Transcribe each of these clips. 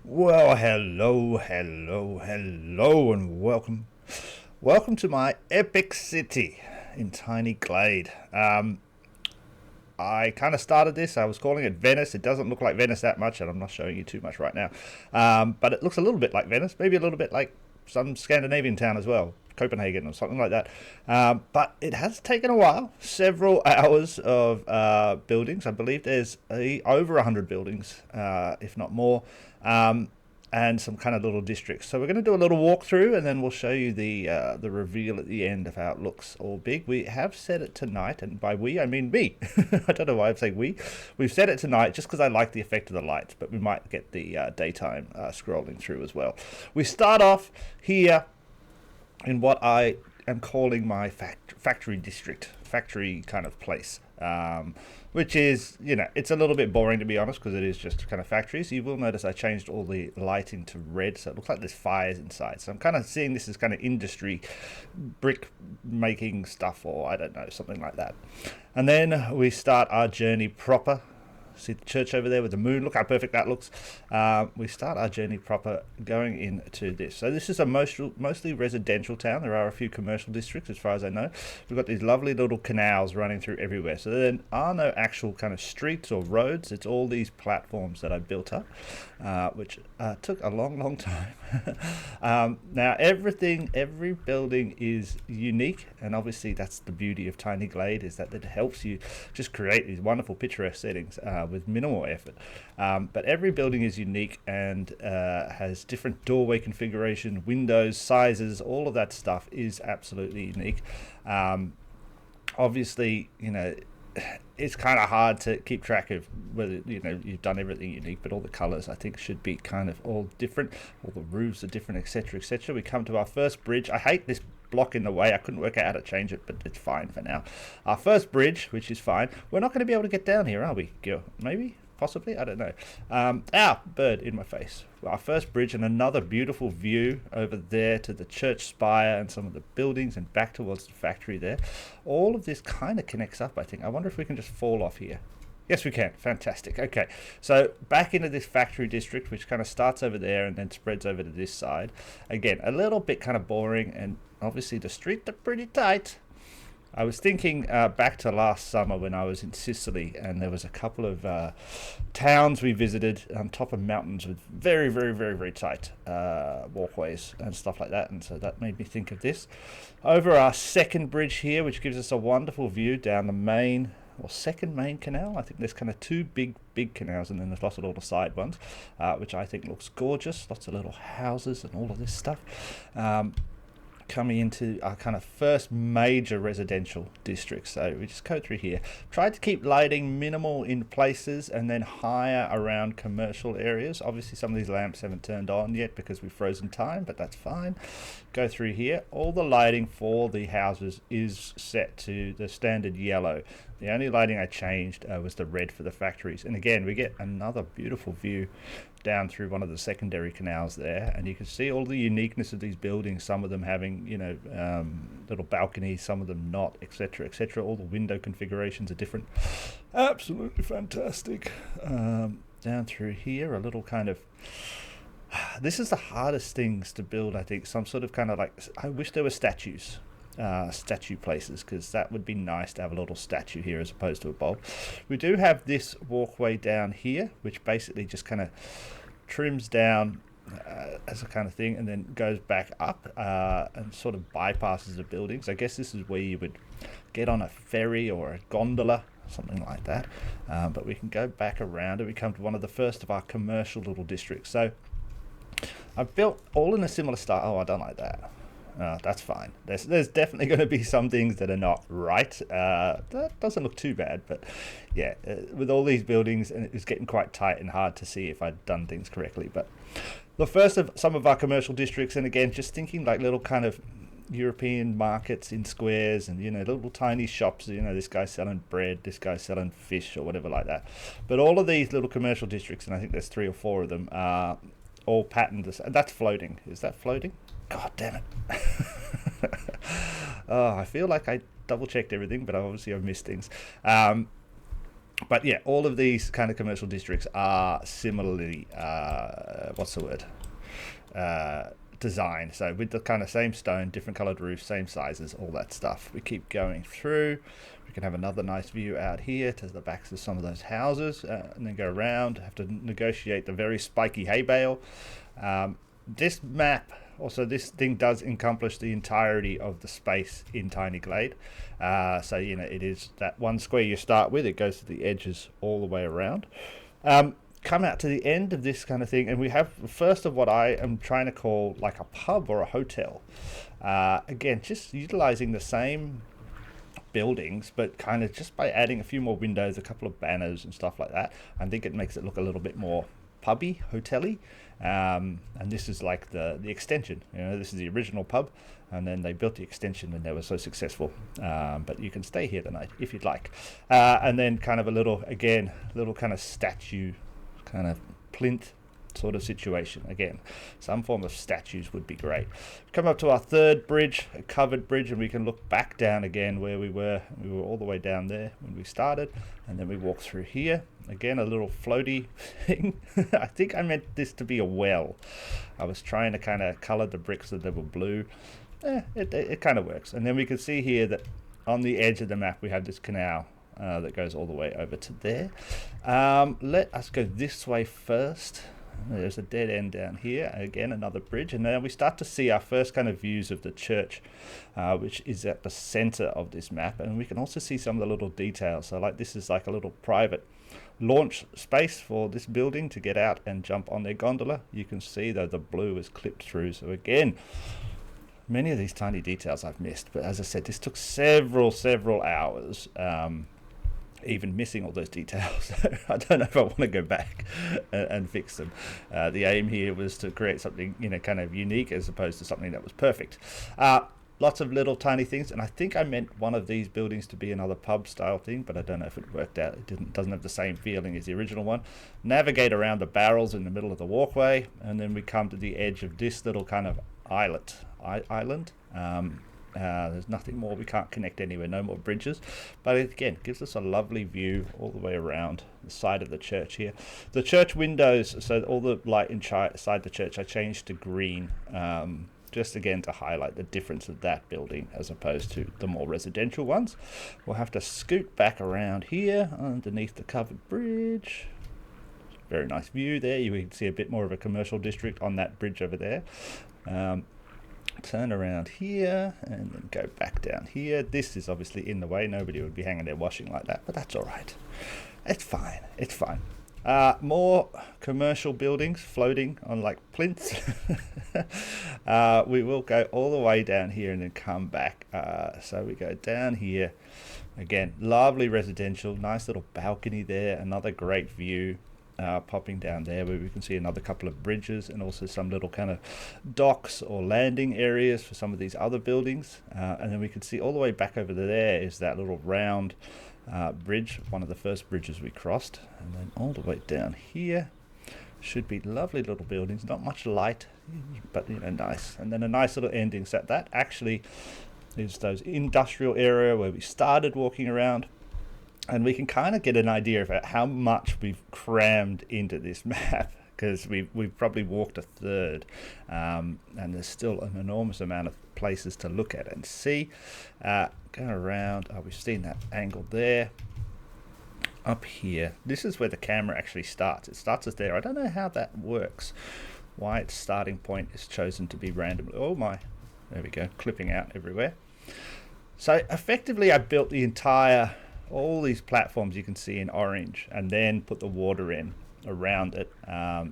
Well, hello, and welcome to my epic city in tiny Glade. I kind of started this. I was calling it Venice. It doesn't look like Venice that much, and I'm not showing you too much right now. But it looks a little bit like Venice, maybe a little bit like some Scandinavian town as well, Copenhagen or something like that. But it has taken a while, several hours of buildings. I believe there's over 100 buildings, if not more. And some kind of little districts. So we're going to do a little walkthrough, and then we'll show you the reveal at the end of how it looks all big. We have set it tonight, and by we I mean me. I don't know why I'm saying we. We've set it tonight just because I like the effect of the lights, but we might get the daytime scrolling through as well. We start off here in what I am calling my factory district, factory kind of place. Which is, it's a little bit boring to be honest because it is just kind of factories. You will notice I changed all the lighting to red, so it looks like there's fires inside. So I'm kind of seeing this as kind of industry, brick making stuff, or I don't know, something like that. And then we start our journey proper. See the church over there with the moon. Look how perfect that looks. We start our journey proper going into this. So this is a mostly residential town. There are a few commercial districts as far as I know. We've got these lovely little canals running through everywhere. So there are no actual kind of streets or roads. It's all these platforms that I built up, which took a long time. Now every building is unique, and obviously that's the beauty of Tiny Glade, is that it helps you just create these wonderful picturesque settings with minimal effort. But every building is unique and has different doorway configuration, windows, sizes, all of that stuff is absolutely unique. Obviously, it's kind of hard to keep track of whether you've done everything unique, but all the colors I think should be kind of all different. All the roofs are different, etc., etc. We come to our first bridge. I hate this block in the way. I couldn't work out how to change it, but it's fine for now. Our first bridge, which is fine. We're not going to be able to get down here, are we, Gil? Maybe? Possibly? I don't know. Bird in my face. Our first bridge, and another beautiful view over there to the church spire and some of the buildings and back towards the factory there. All of this kind of connects up, I think. I wonder if we can just fall off here. Yes, we can. Fantastic. Okay, so back into this factory district, which kind of starts over there and then spreads over to this side. Again, a little bit kind of boring, and obviously the streets are pretty tight. I was thinking back to last summer when I was in Sicily, and there was a couple of towns we visited on top of mountains with very tight walkways and stuff like that, and so that made me think of this. Over our second bridge here, which gives us a wonderful view down the main or second main canal. I think there's kind of two big canals, and then there's lots of little side ones, which I think looks gorgeous. Lots of little houses and all of this stuff. Coming into our kind of first major residential district. So we just go through here. Tried to keep lighting minimal in places and then higher around commercial areas. Obviously some of these lamps haven't turned on yet because we've frozen time, but that's fine. Go through here. All the lighting for the houses is set to the standard yellow. The only lighting I changed was the red for the factories. And again, we get another beautiful view down through one of the secondary canals there, and you can see all the uniqueness of these buildings, some of them having little balconies, some of them not, etc., etc. All the window configurations are different. Absolutely fantastic. Down through here, a little kind of this is the hardest things to build, I think. Some sort of kind of like, I wish there were statue places, because that would be nice to have a little statue here as opposed to a bulb. We do have this walkway down here, which basically just kind of trims down as a kind of thing, and then goes back up and sort of bypasses the buildings. I guess this is where you would get on a ferry or a gondola, something like that. But we can go back around and we come to one of the first of our commercial little districts. So I've built all in a similar style. Oh, I don't like that. That's fine. There's definitely going to be some things that are not right. That doesn't look too bad, but yeah, with all these buildings, and it's getting quite tight and hard to see if I'd done things correctly. But the first of some of our commercial districts, and again, just thinking like little kind of European markets in squares, and little tiny shops. This guy's selling bread, this guy's selling fish, or whatever like that. But all of these little commercial districts, and I think there's 3 or 4 of them, are all patterned. That's floating. Is that floating? God damn it. I feel like I double checked everything, but obviously I've missed things. But yeah, all of these kind of commercial districts are similarly, what's the word? Designed. So with the kind of same stone, different colored roofs, same sizes, all that stuff. We keep going through. We can have another nice view out here to the backs of some of those houses, and then go around. Have to negotiate the very spiky hay bale. This map, also this thing does encompass the entirety of the space in Tiny Glade. So, you know, it is that one square you start with, it goes to the edges all the way around. Come out to the end of this kind of thing, and we have the first of what I am trying to call like a pub or a hotel. Again, just utilizing the same buildings, but kind of just by adding a few more windows, a couple of banners and stuff like that. I think it makes it look a little bit more pubby, hotel-y. And this is like the extension. You know, this is the original pub, and then they built the extension and they were so successful. But you can stay here tonight if you'd like. And then kind of a little kind of statue, kind of plinth sort of situation. Again, some form of statues would be great. Come up to our third bridge, a covered bridge, and we can look back down again where we were. We were all the way down there when we started, and then we walk through here. Again, a little floaty thing. I think I meant this to be a well. I was trying to kind of color the bricks so they were blue. It kind of works. And then we can see here that on the edge of the map we have this canal that goes all the way over to there. Let us go this way first. There's a dead end down here. Again, another bridge. And then we start to see our first kind of views of the church, which is at the center of this map. And we can also see some of the little details. So like this is like a little private launch space for this building to get out and jump on their gondola. You can see though the blue is clipped through. So again, many of these tiny details I've missed. But as I said, this took several hours. Even missing all those details. I don't know if I want to go back and fix them. The aim here was to create something, you know, kind of unique as opposed to something that was perfect. Lots of little tiny things, and I think I meant one of these buildings to be another pub style thing, but I don't know if it worked out. It doesn't have the same feeling as the original one. Navigate around the barrels in the middle of the walkway, and then we come to the edge of this little kind of island. There's nothing more. We can't connect anywhere, no more bridges, but it again gives us a lovely view all the way around the side of the church here. The church windows, so all the light inside the church I changed to green, just again to highlight the difference of that building as opposed to the more residential ones. We'll have to scoot back around here underneath the covered bridge. Very nice view there. You can see a bit more of a commercial district on that bridge over there. Turn around here and then go back down here. This is obviously in the way. Nobody would be hanging their washing like that, but that's all right. It's fine. It's fine. More commercial buildings floating on like plinths. We will go all the way down here and then come back. So we go down here. Again, lovely residential, nice little balcony there. Another great view. Popping down there where we can see another couple of bridges and also some little kind of docks or landing areas for some of these other buildings. And then we can see all the way back over there is that little round bridge, one of the first bridges we crossed. And then all the way down here should be lovely little buildings, not much light, but you know, nice. And then a nice little ending. So that actually is those industrial area where we started walking around. And we can kind of get an idea of how much we've crammed into this map, because we've probably walked a third, and there's still an enormous amount of places to look at and see. Go around. Oh, we've seen that angle there. Up here, this is where the camera actually starts. It starts us there. I don't know how that works. Why its starting point is chosen to be randomly. Oh my, there we go, clipping out everywhere. So effectively, I built the entire. All these platforms you can see in orange, and then put the water in around it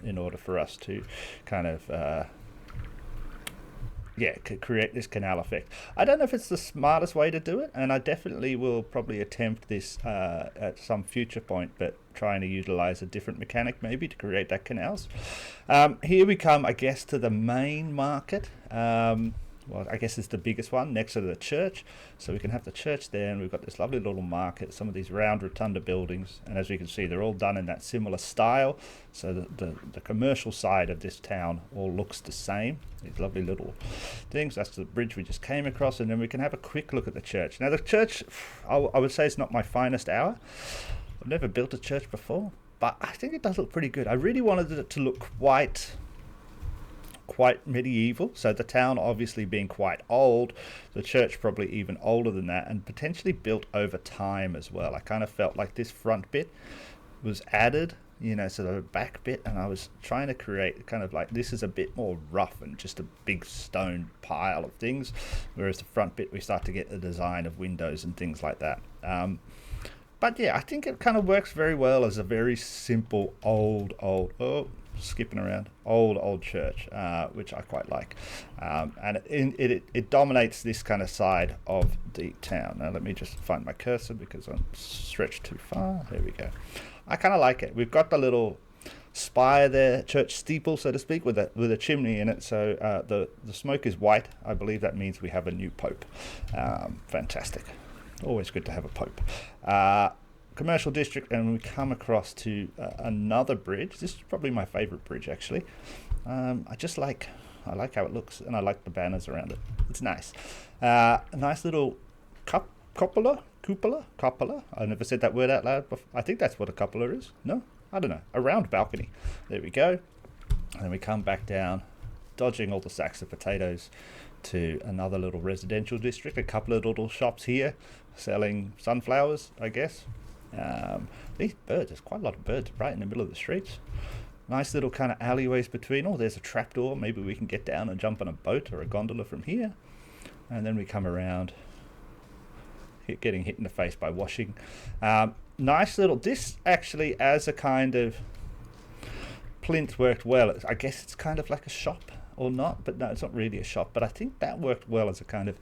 in order for us to kind of create this canal effect. I don't know if it's the smartest way to do it, and I definitely will probably attempt this at some future point, but trying to utilize a different mechanic maybe to create that canals. Here we come, I guess, to the main market. Well, I guess it's the biggest one next to the church. So we can have the church there, and we've got this lovely little market, some of these round rotunda buildings. And as we can see, they're all done in that similar style. So the commercial side of this town all looks the same. These lovely little things. That's the bridge we just came across. And then we can have a quick look at the church. Now, the church, I would say it's not my finest hour. I've never built a church before, but I think it does look pretty good. I really wanted it to look quite medieval, so the town obviously being quite old, the church probably even older than that, and potentially built over time as well. I kind of felt like this front bit was added, so the back bit, and I was trying to create kind of like, this is a bit more rough and just a big stone pile of things, whereas the front bit we start to get the design of windows and things like that. But yeah, I think it kind of works very well as a very simple old skipping around old church, which I quite like, and it dominates this kind of side of the town. Now let me just find my cursor because I'm stretched too far. There we go. I kind of like it. We've got the little spire there, church steeple, so to speak, with a chimney in it. So the smoke is white. I believe that means we have a new pope. Fantastic. Always good to have a pope. Commercial district, and we come across to another bridge. This is probably my favorite bridge, actually. I like how it looks, and I like the banners around it. It's nice. A nice little cupola. I never said that word out loud before. I think that's what a cupola is. No, I don't know. A round balcony. There we go. And then we come back down, dodging all the sacks of potatoes, to another little residential district. A couple of little shops here selling sunflowers, I guess. These birds, there's quite a lot of birds right in the middle of the streets. Nice little kind of alleyways between. Oh, there's a trapdoor. Maybe we can get down and jump on a boat or a gondola from here. And then we come around, getting hit in the face by washing. Nice little, this actually as a kind of plinth worked well. I guess it's kind of like a shop or not, but no, it's not really a shop. But I think that worked well as a kind of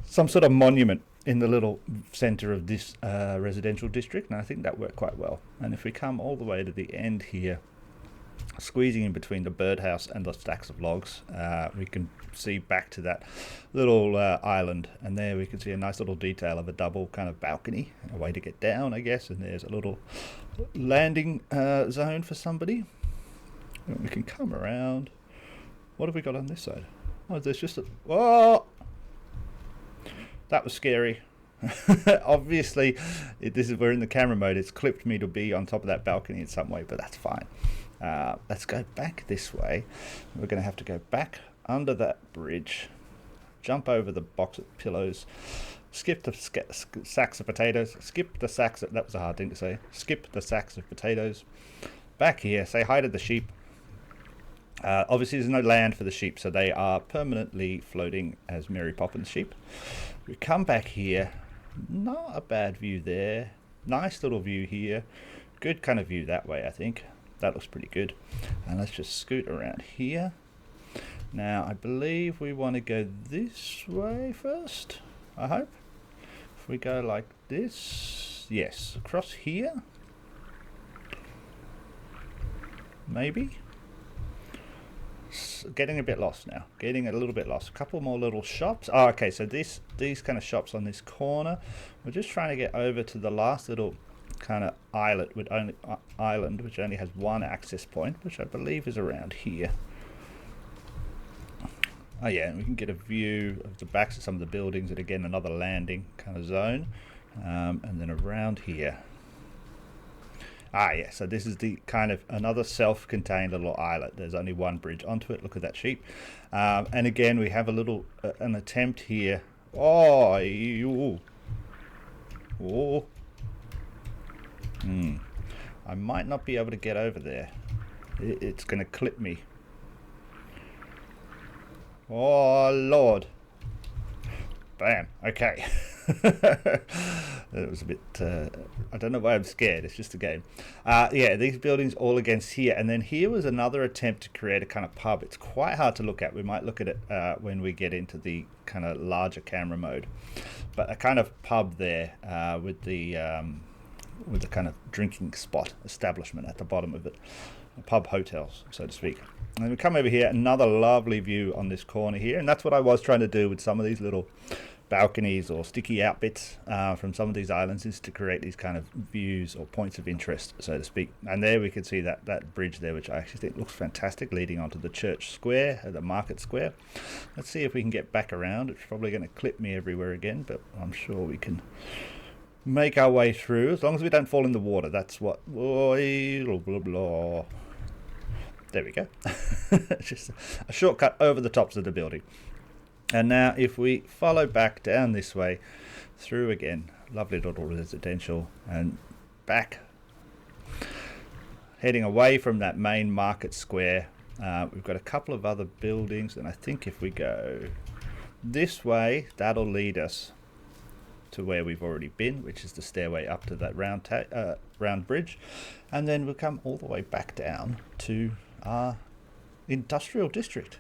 some sort of monument in the little center of this residential district, and I think that worked quite well. And if we come all the way to the end here, squeezing in between the birdhouse and the stacks of logs, we can see back to that little island, and there we can see a nice little detail of a double kind of balcony, a way to get down, I guess, and there's a little landing zone for somebody. And we can come around. What have we got on this side? Oh, there's just a... Whoa! That was scary. Obviously, we're in the camera mode. It's clipped me to be on top of that balcony in some way, but that's fine. Let's go back this way. We're going to have to go back under that bridge, jump over the box of pillows, skip the sacks of potatoes, that was a hard thing to say, skip the sacks of potatoes, back here, say hi to the sheep. Obviously there's no land for the sheep, so they are permanently floating as Mary Poppins sheep. We come back here, not a bad view there, nice little view here, good kind of view that way. I think that looks pretty good. And let's just scoot around here. Now I believe we want to go this way first, I hope. If we go like this, yes, across here, maybe. Getting a bit lost now, getting a little bit lost. A couple more little shops. Oh, okay, so these kind of shops on this corner. We're just trying to get over to the last little kind of islet with island, which only has one access point, which I believe is around here. Oh yeah, and we can get a view of the backs of some of the buildings, and again another landing kind of zone, and then around here. Ah, yeah, so this is the kind of another self-contained little islet. There's only one bridge onto it. Look at that sheep. And again, we have a little, an attempt here. Oh, oh. I might not be able to get over there. It's going to clip me. Oh, Lord. Bam. Okay. It was a bit I don't know why I'm scared, it's just a game. Yeah, these buildings all against here, and then here was another attempt to create a kind of pub. It's quite hard to look at. We might look at it when we get into the kind of larger camera mode, but a kind of pub there with the kind of drinking spot establishment at the bottom of it, a pub hotels, so to speak. And we come over here, another lovely view on this corner here, and that's what I was trying to do with some of these little balconies or sticky out bits from some of these islands, is to create these kind of views or points of interest, so to speak. And there we can see that bridge there, which I actually think looks fantastic, leading onto the church square, the market square. Let's see if we can get back around. It's probably going to clip me everywhere again, but I'm sure we can make our way through, as long as we don't fall in the water. That's what... Blah, blah, blah. There we go. Just a shortcut over the tops of the building. And now if we follow back down this way, through again, lovely little residential, and back, heading away from that main market square, we've got a couple of other buildings, and I think if we go this way, that'll lead us to where we've already been, which is the stairway up to that round bridge, and then we'll come all the way back down to our industrial district.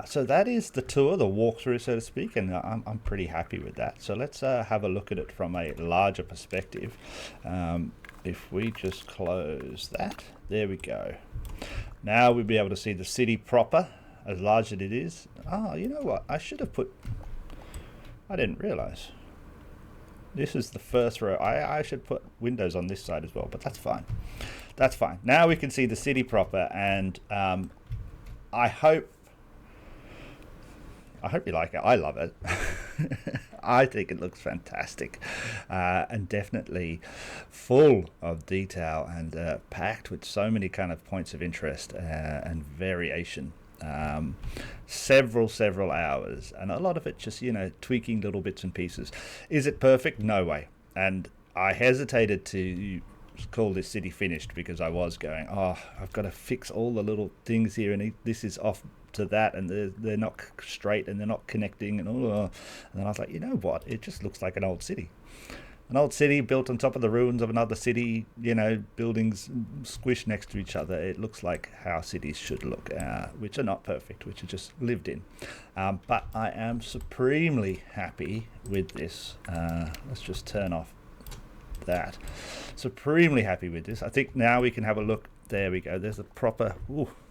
So that is the tour, the walkthrough, so to speak, and I'm pretty happy with that. So let's have a look at it from a larger perspective. If we just close that, there we go. Now we'll be able to see the city proper, as large as it is. Oh, you know what? I should have put... I didn't realize. This is the first row. I should put windows on this side as well, but that's fine. That's fine. Now we can see the city proper, and I hope you like it. I love it. I think it looks fantastic, and definitely full of detail, and packed with so many kind of points of interest and variation. Several hours, and a lot of it just, tweaking little bits and pieces. Is it perfect? No way. And I hesitated to call this city finished, because I was going, I've got to fix all the little things here, and this is off to that, and they're not straight, and they're not connecting, and then I was like, you know what, it just looks like an old city built on top of the ruins of another city, buildings squished next to each other. It looks like how cities should look, which are not perfect, which are just lived in, but I am supremely happy with this. Let's just turn off that. Supremely happy with this. I think now we can have a look. There we go. There's a proper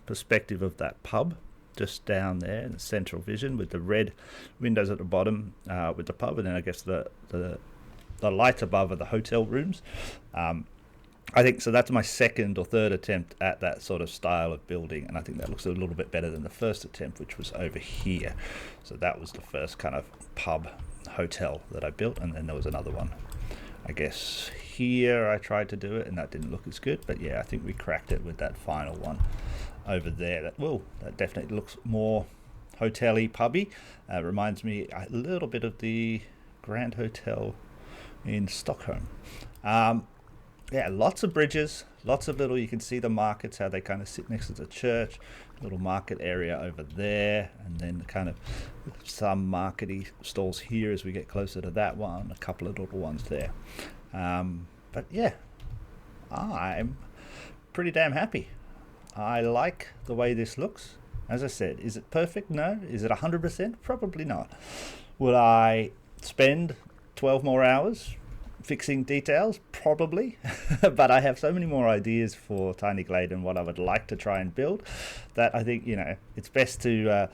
perspective of that pub just down there in the central vision, with the red windows at the bottom, with the pub, and then I guess the light above are the hotel rooms. I think so. That's my second or third attempt at that sort of style of building, and I think that looks a little bit better than the first attempt, which was over here. So that was the first kind of pub hotel that I built, and then there was another one, I guess here I tried to do it, and that didn't look as good. But yeah, I think we cracked it with that final one over there. That definitely looks more hotel-y, pubby. Reminds me a little bit of the Grand Hotel in Stockholm. Lots of bridges, lots of little, you can see the markets, how they kind of sit next to the church, little market area over there, and then kind of some markety stalls here as we get closer to that one, a couple of little ones there. But yeah, I'm pretty damn happy. I like the way this looks. As I said, is it perfect? No. Is it 100%? Probably not. Will I spend 12 more hours fixing details? Probably. But I have so many more ideas for Tiny Glade and what I would like to try and build, that I think it's best to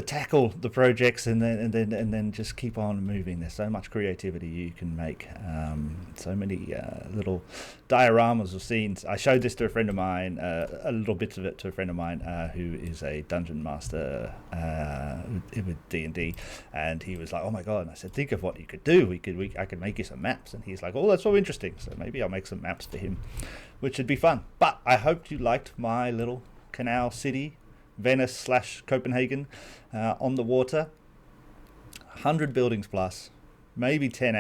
tackle the projects and then just keep on moving. There's so much creativity you can make, so many little dioramas of scenes. I showed this to a friend of mine, a little bits of it to a friend of mine who is a dungeon master with D&D, and he was like, oh my god. And I said, think of what you could do. I could make you some maps. And he's like, oh, that's so interesting. So maybe I'll make some maps for him, which would be fun. But I hoped you liked my little canal city, Venice/Copenhagen, on the water. 100 buildings plus, maybe 10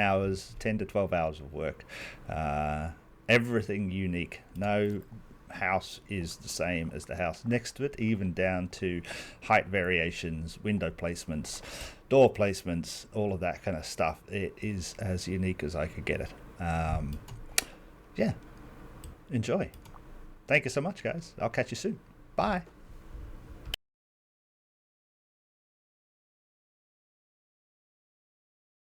to 12 hours of work. Everything unique. No house is the same as the house next to it, even down to height variations, window placements, door placements, all of that kind of stuff. It is as unique as I could get it. Enjoy. Thank you so much, guys. I'll catch you soon. Bye.